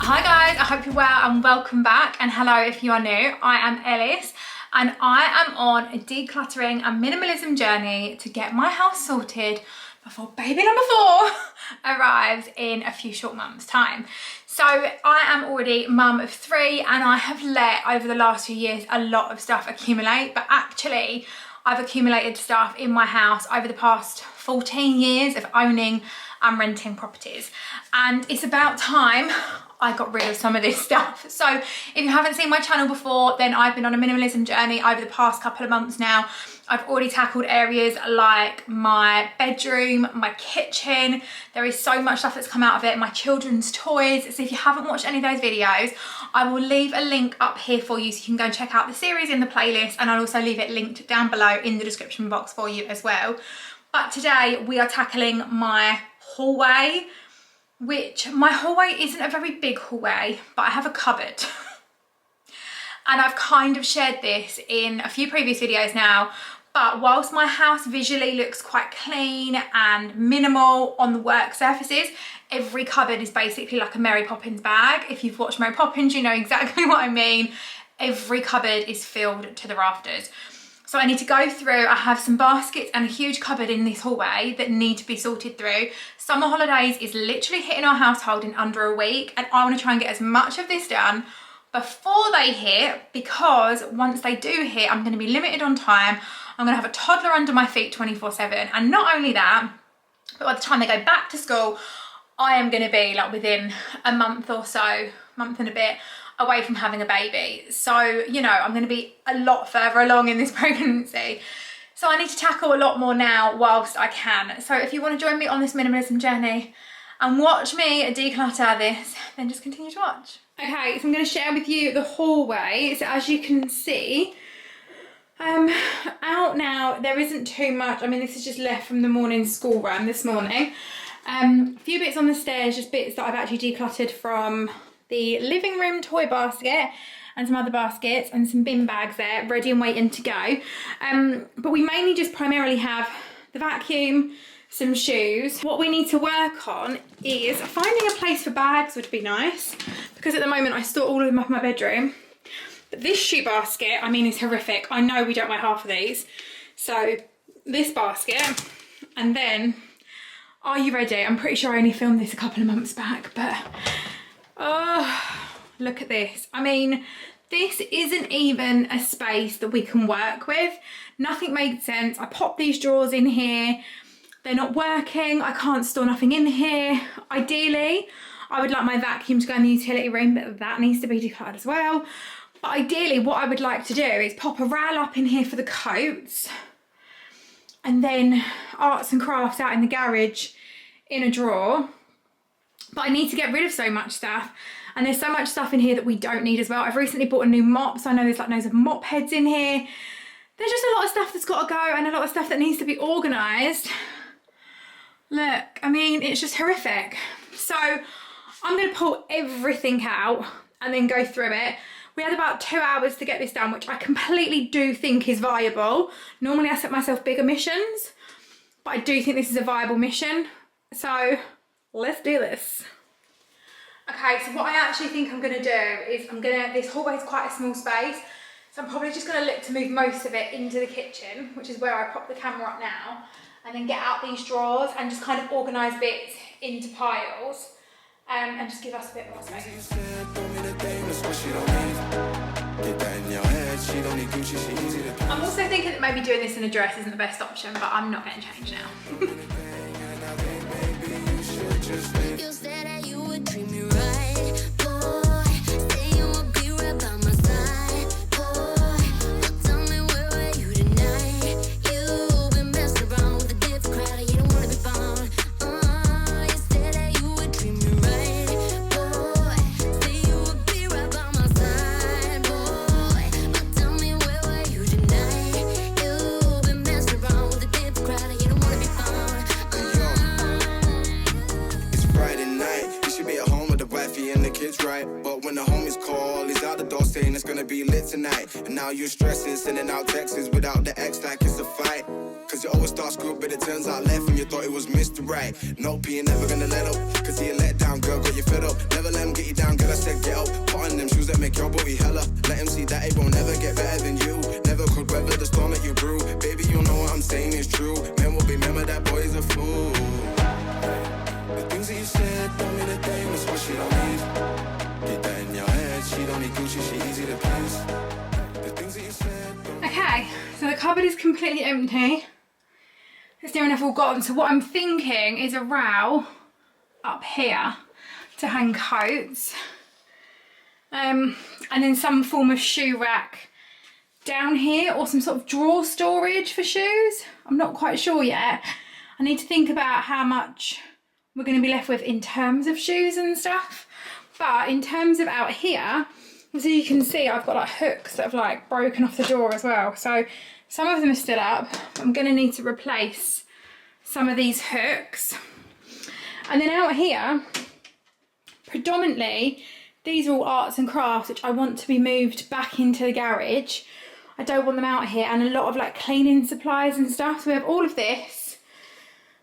Hi guys, I hope you're well and welcome back, and hello if you are new. I am Ellis and I am on a decluttering and minimalism journey to get my house sorted before baby number 4 arrives in a few short months time. So I am already mum of 3 and I have let over the last few years a lot of stuff accumulate, but actually I've accumulated stuff in my house over the past 14 years of owning and renting properties, and it's about time I got rid of some of this stuff. So if you haven't seen my channel before, then I've been on a minimalism journey over the past couple of months now. I've already tackled areas like my bedroom, my kitchen. There is so much stuff that's come out of it, my children's toys. So if you haven't watched any of those videos, I will leave a link up here for you so you can go and check out the series in the playlist, and I'll also leave it linked down below in the description box for you as well. But today we are tackling my hallway, which my hallway isn't a very big hallway, but I have a cupboard. And I've kind of shared this in a few previous videos now, but whilst my house visually looks quite clean and minimal on the work surfaces, every cupboard is basically like a Mary Poppins bag. If you've watched Mary Poppins, you know exactly what I mean. Every cupboard is filled to the rafters. So I need to go through, I have some baskets and a huge cupboard in this hallway that need to be sorted through. Summer holidays is literally hitting our household in under a week, and I want to try and get as much of this done before they hit, because once they do hit, I'm going to be limited on time. I'm going to have a toddler under my feet 24/7, and not only that, but by the time they go back to school, I am going to be like within a month or so, month and a bit, away from having a baby. So, you know, I'm going to be a lot further along in this pregnancy. So I need to tackle a lot more now whilst I can. So if you want to join me on this minimalism journey and watch me declutter this, then just continue to watch. Okay, so I'm going to share with you the hallway. So as you can see, out now, there isn't too much. I mean, this is just left from the morning school run this morning. A few bits on the stairs, just bits that I've actually decluttered from the living room toy basket and some other baskets and some bin bags there ready and waiting to go. But we mainly just primarily have the vacuum, some shoes. What we need to work on is finding a place for bags would be nice, because at the moment I store all of them up in my bedroom. But this shoe basket, I mean, is horrific. I know we don't wear half of these. So this basket, and then, are you ready? I'm pretty sure I only filmed this a couple of months back, but oh, look at this. I mean, this isn't even a space that we can work with. Nothing made sense. I popped these drawers in here. They're not working. I can't store nothing in here. Ideally, I would like my vacuum to go in the utility room, but that needs to be decluttered as well. But ideally, what I would like to do is pop a rail up in here for the coats, and then arts and crafts out in the garage in a drawer. But I need to get rid of so much stuff, and there's so much stuff in here that we don't need as well. I've recently bought a new mop, so I know there's like loads of mop heads in here. There's just a lot of stuff that's got to go, and a lot of stuff that needs to be organised. Look, I mean, it's just horrific. So I'm going to pull everything out and then go through it. We had about 2 hours to get this done, which I completely do think is viable. Normally I set myself bigger missions, but I do think this is a viable mission. So let's do this. Okay, so what I actually think I'm gonna do is this hallway is quite a small space, so I'm probably just gonna look to move most of it into the kitchen, which is where I pop the camera up now, and then get out these drawers and just kind of organise bits into piles, and just give us a bit more space. I'm also thinking that maybe doing this in a dress isn't the best option, but I'm not getting changed now. You said that you would treat me right, boy. Say you would be right by my side, boy. Tell me where were you tonight? You've been messing around with a different crowd, you don't wanna be found. You said that you would treat me right, boy. Say you would be right by my side, boy. Tell me where were you tonight? You've been messing around with a different crowd, you don't wanna be found. Friday night, you should be at home with the wifey and the kids, right? But when the homies call, he's out the door saying it's gonna be lit tonight. And now you're stressing, sending out texts without the ex like it's a fight. Cause you always thought screw, but it turns out left and you thought it was Mr. Right. Nope, he ain't never gonna let up, cause he a let down girl, got you fed up. Never let him get you down, girl, I said get up. Put on them shoes that make your body hella. Let him see that it won't never get better than you. Never could weather the storm that you brew. Baby, you know what I'm saying is true. Men will remember that boy is a fool. The things that you said don't mean a thing, that's what she don't need. Get that in your head, she don't need Gucci, she easy to please. The things that you said don't... Okay, so the cupboard is completely empty. It's near enough all gone. So what I'm thinking is a row up here to hang coats. And then some form of shoe rack down here, or some sort of drawer storage for shoes. I'm not quite sure yet. I need to think about how much we're going to be left with in terms of shoes and stuff. But in terms of out here, as you can see, I've got like hooks that have like broken off the door as well. So some of them are still up. I'm going to need to replace some of these hooks. And then out here, predominantly, these are all arts and crafts, which I want to be moved back into the garage. I don't want them out here, and a lot of like cleaning supplies and stuff. So we have all of this.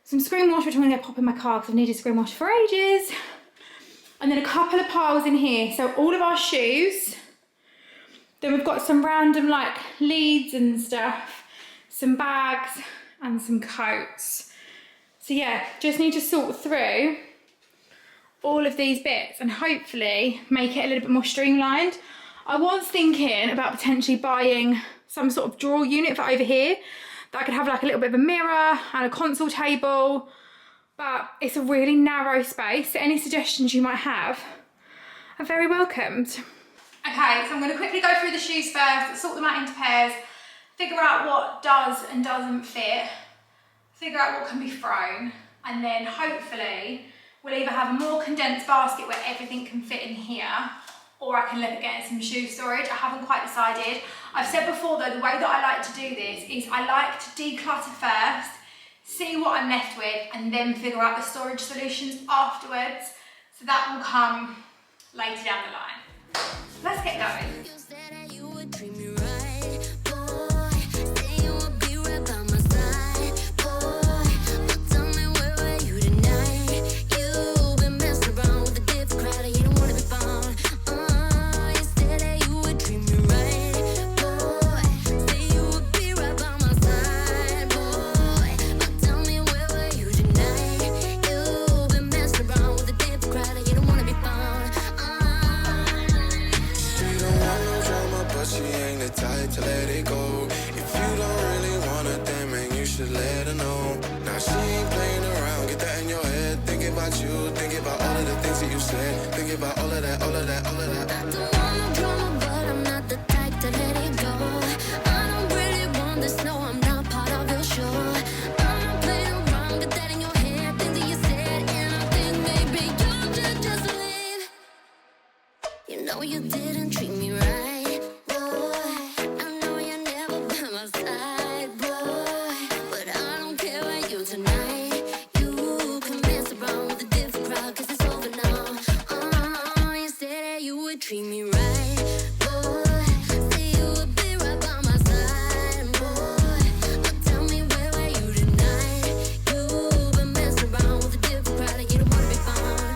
Some screen wash, which I'm going to pop in my car because I've needed screen wash for ages. And then a couple of piles in here. So all of our shoes. Then we've got some random like leads and stuff. Some bags and some coats. So yeah, just need to sort through all of these bits and hopefully make it a little bit more streamlined. I was thinking about potentially buying some sort of drawer unit for over here that I could have like a little bit of a mirror and a console table, but it's a really narrow space, so any suggestions you might have are very welcomed. Okay, so I'm going to quickly go through the shoes first, sort them out into pairs, figure out what does and doesn't fit, figure out what can be thrown, and then hopefully we'll either have a more condensed basket where everything can fit in here, or I can look at getting some shoe storage. I haven't quite decided. I've said before though, the way that I like to do this is I like to declutter first, see what I'm left with, and then figure out the storage solutions afterwards. So that will come later down the line. Let's get going. You said that you would treat me right, boy. Say you would be right by my side, boy. But tell me, where were you tonight? You've been messing around with a different crowd and you don't wanna be found. You said that you would treat me right, boy. Say you would be right by my side, boy. But tell me, where were you tonight? You've been messing around with a different crowd and you don't wanna be found. She don't want no drama, but she ain't the type to let it go. If you don't really want her, then man, you should let her know. Now she ain't playing around, get that in your head. Thinking about you, thinking about all of the things that you said. Thinking about all of that, all of that, all of that. I don't want no drama, but I'm not the type to let it go. I don't really want this, no, I'm not part of your show. I'm not playing around, get that in your head, things that you said, and I think maybe you should just leave. You know you didn't treat me right, boy. I know you're never by my side, boy. But I don't care about you tonight. You can mess around with a different crowd, 'cause it's over now. You said that you would treat me right, boy. Say you would be right by my side, boy. But tell me, where were you tonight? You've been messing around with a different crowd and you don't wanna be found.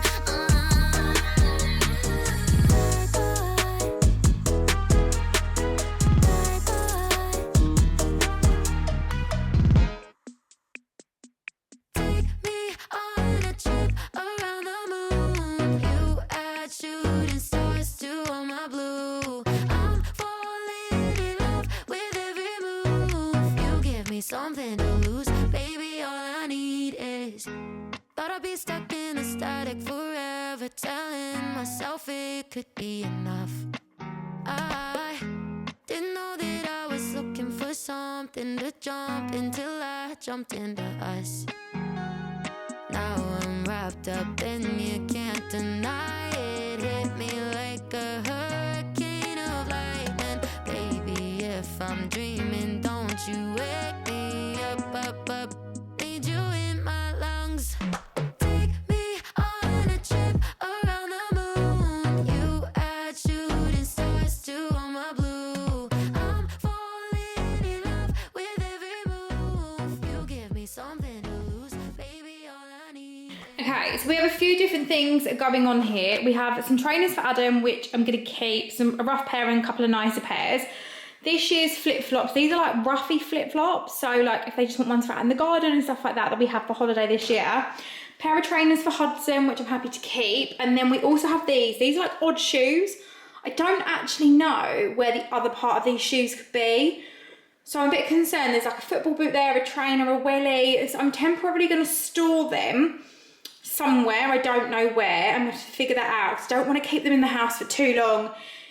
Take me on a trip around the moon. You add shooting stars to all my blue. I'm falling in love with every move. You give me something to lose, baby. All I need is. Thought I'd be stuck in the static forever, telling myself it could be enough. I didn't know that I was looking for something to jump until I jumped into us. Now I'm wrapped up and you can't deny it. Hit me like a hurricane of lightning. Baby, if I'm dreaming, don't you wake me up, up, up. Need you in my lungs. Take me on a trip around the moon. You add shooting stars to all my blue. I'm falling in love with every move. You give me something to lose, baby. All I need. Okay, Okay, so we have a few different things going on here. We have some trainers for Adam, which I'm going to keep, a rough pair and a couple of nicer pairs. This year's flip-flops, these are like roughy flip-flops, so like if they just want ones for out in the garden and stuff like that that we have for holiday this year. Pair of trainers for Hudson, which I'm happy to keep. And then we also have these are like odd shoes. I don't actually know where the other part of these shoes could be. So I'm a bit concerned. There's like a football boot there, a trainer, a welly. So I'm temporarily going to store them somewhere. I don't know where. I'm going to have to figure that out because I don't want to keep them in the house for too long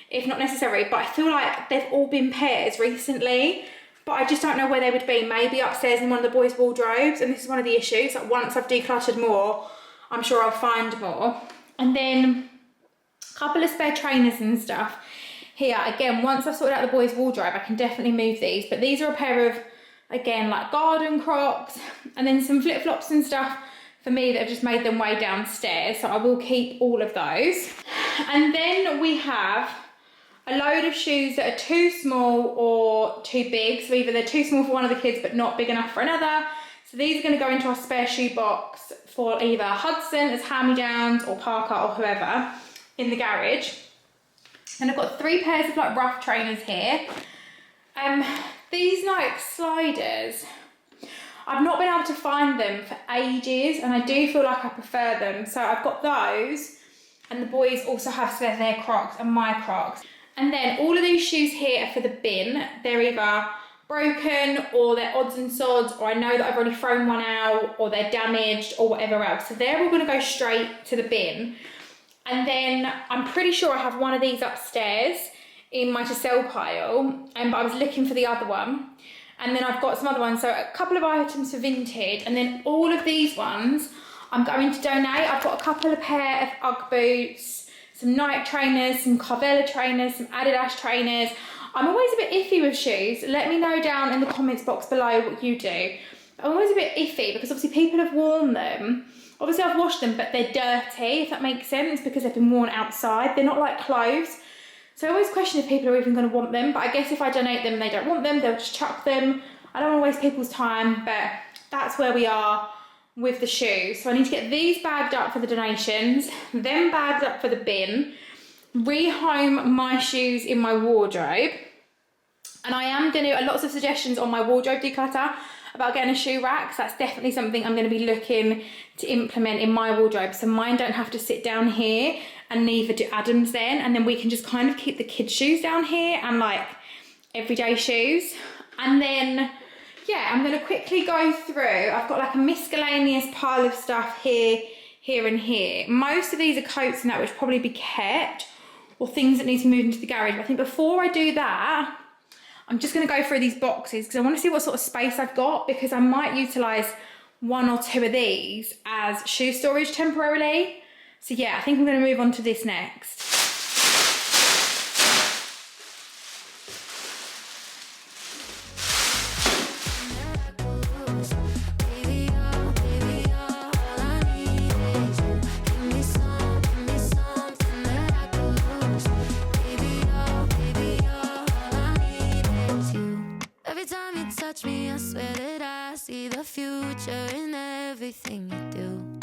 if not necessary. But I feel like they've all been pairs recently, but I just don't know where they would be. Maybe upstairs in one of the boys' wardrobes. And this is one of the issues. Like once I've decluttered more, I'm sure I'll find more. And then a couple of spare trainers and stuff. Here, again, once I've sorted out the boys' wardrobe, I can definitely move these. But these are a pair of, again, like garden Crocs. And then some flip-flops and stuff for me that have just made them way downstairs. So I will keep all of those. And then we have a load of shoes that are too small or too big. So either they're too small for one of the kids, but not big enough for another. So these are going to go into our spare shoe box for either Hudson as hand-me-downs or Parker or whoever in the garage. And I've got 3 pairs of like rough trainers here. These Nike sliders, I've not been able to find them for ages and I do feel like I prefer them. So I've got those, and the boys also have their Crocs and my Crocs. And then all of these shoes here are for the bin. They're either broken or they're odds and sods, or I know that I've already thrown one out, or they're damaged or whatever else. So they're all gonna go straight to the bin. And then I'm pretty sure I have one of these upstairs in my to sell pile, but I was looking for the other one. And then I've got some other ones, so a couple of items for vintage, and then all of these ones I'm going to donate. I've got a couple of pair of Ugg boots, some Nike trainers, some Carvela trainers, some Adidas trainers. I'm always a bit iffy with shoes. Let me know down in the comments box below what you do. I'm always a bit iffy because obviously people have worn them. Obviously I've washed them, but they're dirty, if that makes sense, because they've been worn outside. They're not like clothes. So I always question if people are even going to want them, but I guess if I donate them and they don't want them, they'll just chuck them. I don't want to waste people's time, but that's where we are with the shoes. So I need to get these bagged up for the donations, then bagged up for the bin, rehome my shoes in my wardrobe. And I am going to, lots of suggestions on my wardrobe declutter about getting a shoe rack. So that's definitely something I'm going to be looking to implement in my wardrobe. So mine don't have to sit down here, and neither do Adam's then. And then we can just kind of keep the kids' shoes down here and like everyday shoes. And then, yeah, I'm going to quickly go through. I've got like a miscellaneous pile of stuff here, here and here. Most of these are coats and that which probably be kept, or things that need to move into the garage. But I think before I do that, I'm just going to go through these boxes because I want to see what sort of space I've got, because I might utilise 1 or 2 of these as shoe storage temporarily. So yeah, I think I'm going to move on to this next. Me, I swear that I see the future in everything you do.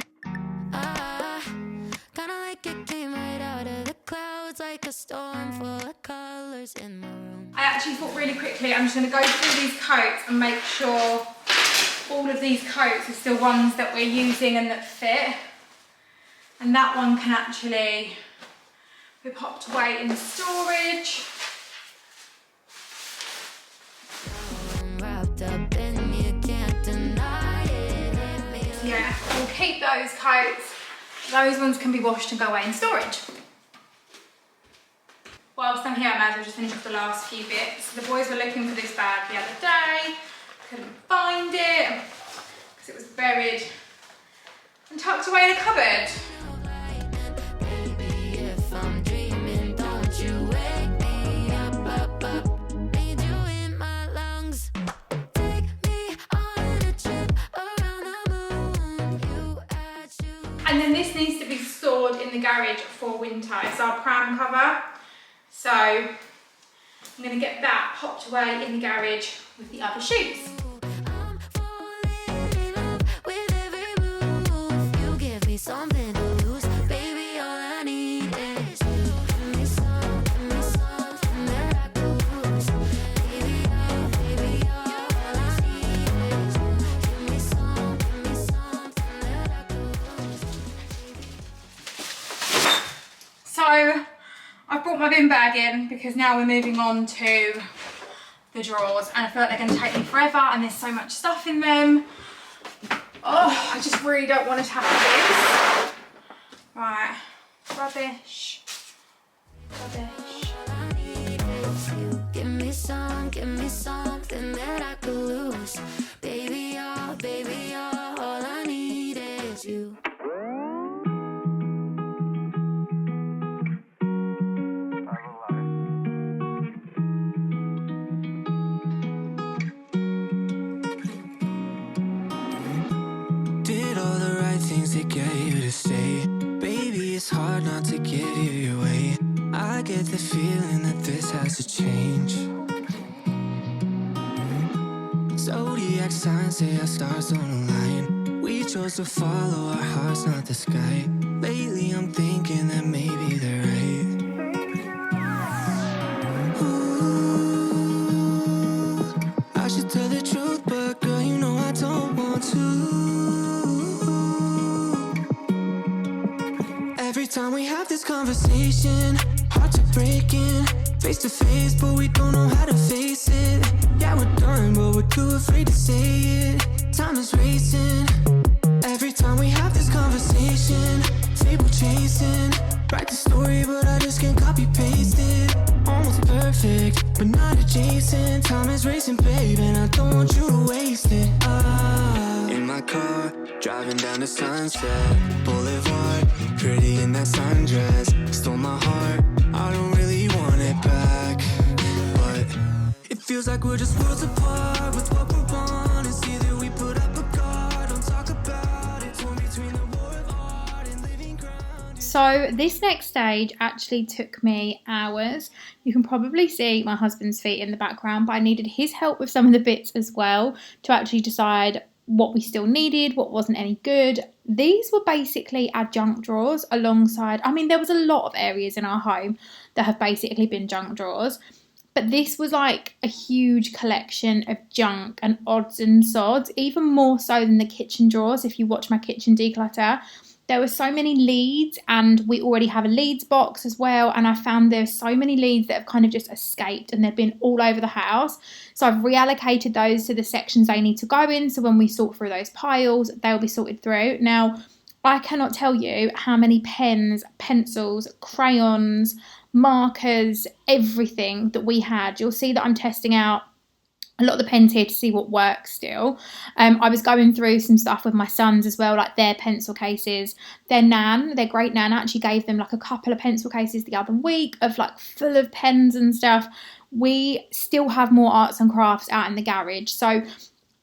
Kinda like it came right out of the clouds, like a storm full of colors in my room. I actually thought really quickly, I'm just going to go through these coats and make sure all of these coats are still ones that we're using and that fit. And that one can actually be popped away in storage. Yeah, we'll keep those coats. Those ones can be washed and go away in storage. Whilst I'm here, I might as well just finish off the last few bits. The boys were looking for this bag the other day. Couldn't find it because it was buried and tucked away in a cupboard. And then this needs to be stored in the garage for winter. It's our pram cover. So I'm going to get that popped away in the garage with the other shoes. something to lose. Baby, all I need is you. Give me something that I could lose. Baby, all I need is you. Give me something that I could lose. So I've brought my bin bag in because now we're moving on to the drawers, and I feel like they're going to take me forever and there's so much stuff in them. Oh, I just really don't want to tackle this. Right, rubbish. All I need is you. Give me something that I could lose. Baby, all I need is you. Did all the right things to get you to stay. Baby, it's hard not to give you your way. I get the feeling that this has to change. Zodiac signs say our stars don't align. We chose to follow our hearts, not the sky. Lately I'm thinking that maybe they're right. Ooh, I should tell the truth, but girl, you know I don't want to. Every time we have this conversation, hearts are breaking, face to face, but we don't know how to face it. Yeah, we're done, but we're too afraid to say it. Time is racing. Every time we have this conversation, fable chasing, write the story, but I just can't copy paste it. Almost perfect, but not adjacent. Time is racing, babe, and I don't want you to waste it. In my car, driving down the Sunset Boulevard, pretty in that sundress, stole my heart. I don't really want it back, but it feels like we're just worlds apart with what we're on. It's either we put up a guard, don't talk about it. Torn between the war of art and living ground. So this next stage actually took me hours. You can probably see my husband's feet in the background, but I needed his help with some of the bits as well to actually decide what we still needed, what wasn't any good. These were basically our junk drawers alongside, I mean, there was a lot of areas in our home that have basically been junk drawers, but this was like a huge collection of junk and odds and sods, even more so than the kitchen drawers. If you watch my kitchen declutter, there were so many leads, and we already have a leads box as well, and I found there's so many leads that have kind of just escaped and they've been all over the house. So I've reallocated those to the sections they need to go in, so when we sort through those piles, they'll be sorted through. Now, I cannot tell you how many pens, pencils, crayons, markers, everything that we had. You'll see that I'm testing out a lot of the pens here to see what works still. I was going through some stuff with my sons as well, like their pencil cases. Their great nan actually gave them like a couple of pencil cases the other week of like full of pens and stuff. We still have more arts and crafts out in the garage. So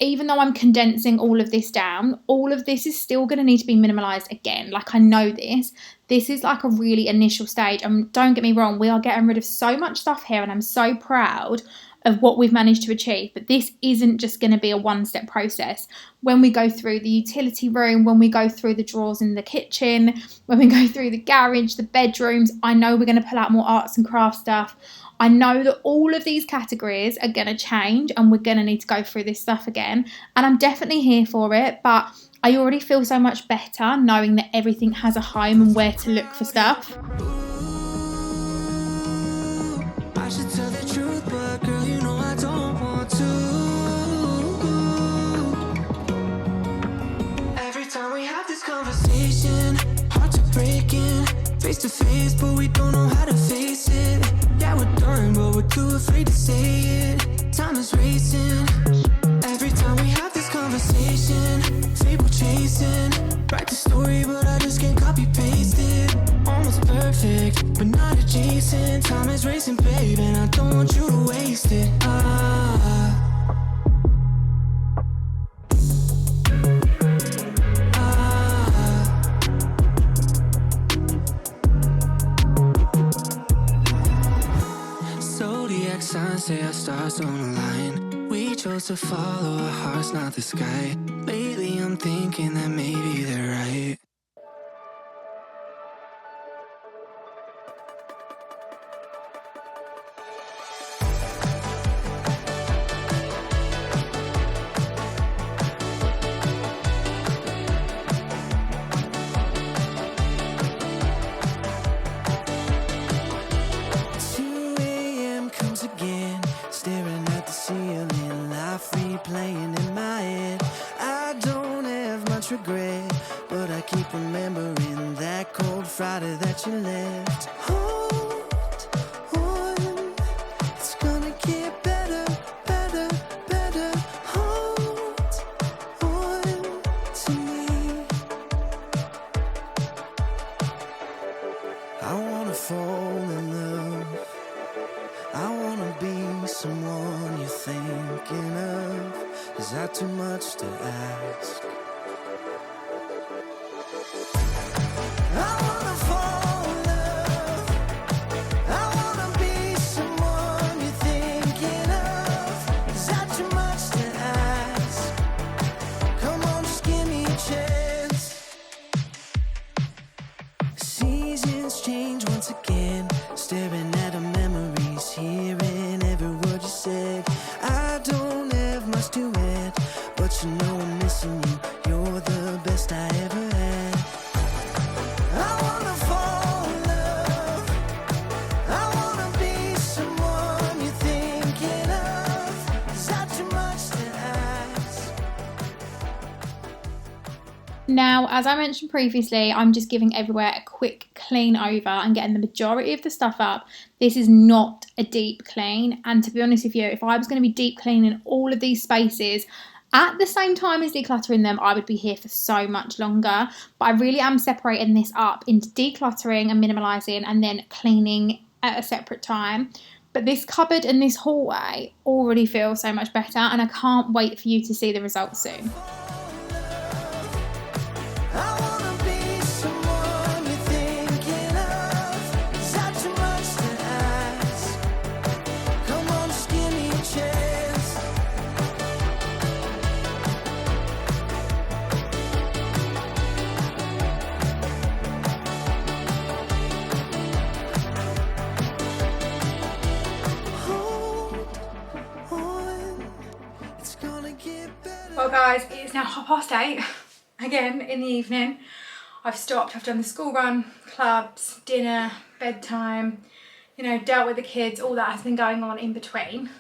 even though I'm condensing all of this down, all of this is still going to need to be minimalised again. Like, I know this. This is like a really initial stage. And don't get me wrong, we are getting rid of so much stuff here and I'm so proud of what we've managed to achieve, but this isn't just going to be a one-step process. When we go through the utility room, when we go through the drawers in the kitchen, when we go through the garage, the bedrooms, I know we're going to pull out more arts and crafts stuff. I know that all of these categories are going to change and we're going to need to go through this stuff again, and I'm definitely here for it, but I already feel so much better knowing that everything has a home and where to look for stuff. I should tell the truth, but girl, you know I don't want to. Every time we have this conversation, hearts are breaking, face to face, but we don't know how to face it. Yeah, we're done, but we're too afraid to say it. Time is racing. Every time we have this conversation, fable chasing, write the story, but I just can't copy paste it. Almost perfect, but not adjacent. Time is racing, babe, and I don't want you to waste it. Zodiac signs say our stars don't align. We chose to follow our hearts, not the sky. Lately I'm thinking that maybe they're right. wanna fall in love. I wanna be someone you're thinking of. Is that too much to ask? I wanna fall in love. I wanna be someone you're thinking of. Is that too much to ask? Come on, just give me a chance. Seasons change once again. Staring at our memories, hearing every word you said. I don't have much to add, but you know I'm missing you. You're the best I ever had. I wanna fall in love. I wanna be someone you're thinking of. Is that too much to ask? Now, as I mentioned previously, I'm just giving everywhere a quick clean over and getting the majority of the stuff up. This is not a deep clean, and to be honest with you, if I was going to be deep cleaning all of these spaces at the same time as decluttering them, I would be here for so much longer. But I really am separating this up into decluttering and minimalising and then cleaning at a separate time. But this cupboard and this hallway already feel so much better, and I can't wait for you to see the results soon. I wanna be someone you're thinking of. Is that too much to ask? Come on, just give me a chance. Hold on, it's gonna get better. Well guys, it's now 8:30 again in the evening. I've stopped, I've done the school run, clubs, dinner, bedtime, you know, dealt with the kids, all that has been going on in between.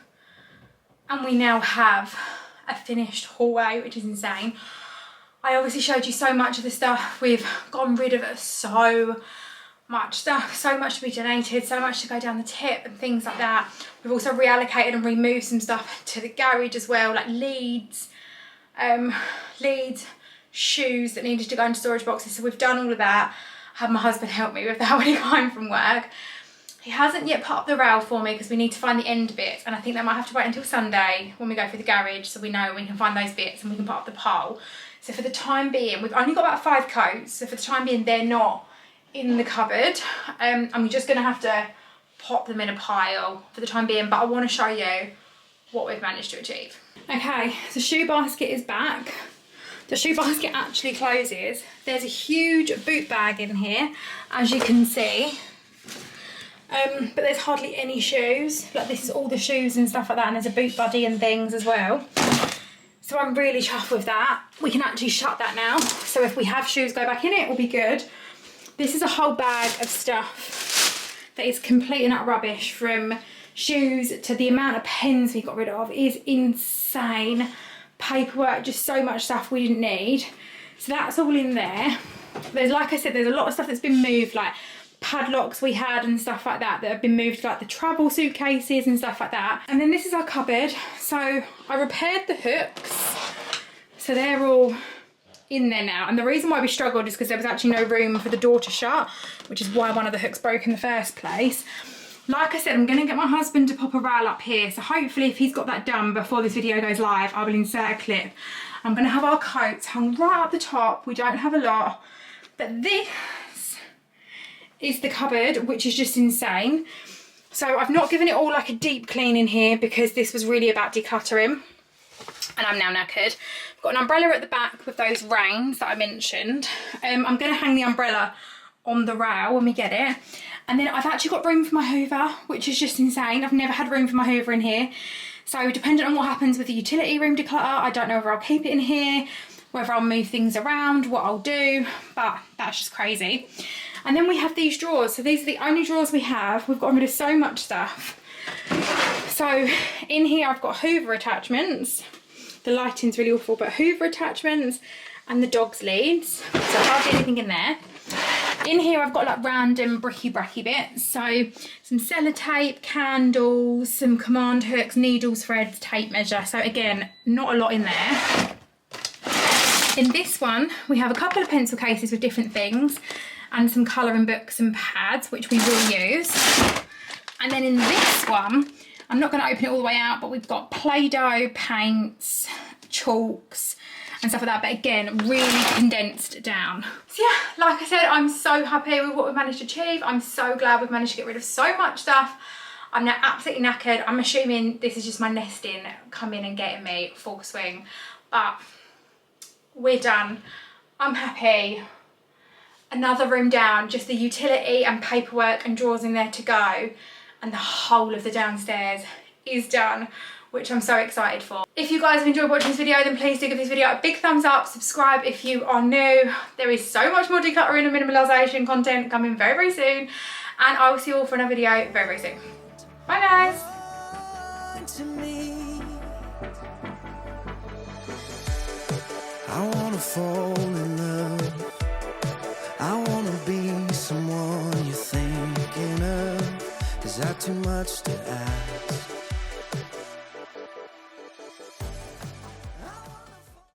And we now have a finished hallway, which is insane. I obviously showed you so much of the stuff. We've gotten rid of so much stuff, so much to be donated, so much to go down the tip and things like that. We've also reallocated and removed some stuff to the garage as well, like leads, shoes that needed to go into storage boxes. So we've done all of that. I had my husband help me with that when he got home from work. He hasn't yet put up the rail for me because we need to find the end bits, and I think that might have to wait until Sunday when we go through the garage so we know we can find those bits and we can put up the pole. So for the time being, we've only got about 5 coats, so for the time being they're not in the cupboard, and we're just going to have to pop them in a pile for the time being, but I want to show you what we've managed to achieve. Okay, the shoe basket is back. The shoe basket actually closes. There's a huge boot bag in here, as you can see. But there's hardly any shoes. Like, this is all the shoes and stuff like that, and there's a boot buddy and things as well. So I'm really chuffed with that. We can actually shut that now. So if we have shoes go back in it, we'll be good. This is a whole bag of stuff that is complete and utter rubbish, from shoes to the amount of pens we got rid of is insane. Paperwork, just so much stuff we didn't need. So that's all in there. There's, like I said, there's a lot of stuff that's been moved, like padlocks we had and stuff like that have been moved, like the travel suitcases and stuff like that. And then this is our cupboard. So I repaired the hooks, so they're all in there now. And the reason why we struggled is because there was actually no room for the door to shut, which is why one of the hooks broke in the first place. Like I said, I'm going to get my husband to pop a rail up here, so hopefully if he's got that done before this video goes live, I will insert a clip. I'm going to have our coats hung right up the top. We don't have a lot, but this is the cupboard, which is just insane. So I've not given it all like a deep clean in here because this was really about decluttering, and I'm now knackered. I've got an umbrella at the back with those reins that I mentioned. I'm going to hang the umbrella on the rail when we get it. And then I've actually got room for my hoover, which is just insane. I've never had room for my hoover in here. So depending on what happens with the utility room declutter, I don't know whether I'll keep it in here, whether I'll move things around, what I'll do, but that's just crazy. And then we have these drawers. So these are the only drawers we have. We've gotten rid of so much stuff. So in here I've got hoover attachments. The lighting's really awful, but hoover attachments and the dog's leads. So hardly anything in there. In here I've got like random bricky-bracky bits, so some sellotape, candles, some command hooks, needles, threads, tape measure. So again, not a lot in there. In this one we have a couple of pencil cases with different things, and some colouring books and pads, which we will use. And then in this one, I'm not going to open it all the way out, but we've got Play-Doh, paints, chalks and stuff like that, but again, really condensed down. So yeah, like I said, I'm so happy with what we've managed to achieve. I'm so glad we've managed to get rid of so much stuff. I'm now absolutely knackered. I'm assuming this is just my nesting coming and getting me full swing, but we're done. I'm happy. Another room down, just the utility and paperwork and drawers in there to go, and the whole of the downstairs is done, which I'm so excited for. If you guys have enjoyed watching this video, then please do give this video a big thumbs up, subscribe if you are new. There is so much more decluttering and minimalisation content coming very, very soon, and I will see you all for another video very, very soon. Bye guys. To me, I wanna fall in love. I wanna be someone you're thinking of. Is that too much to ask?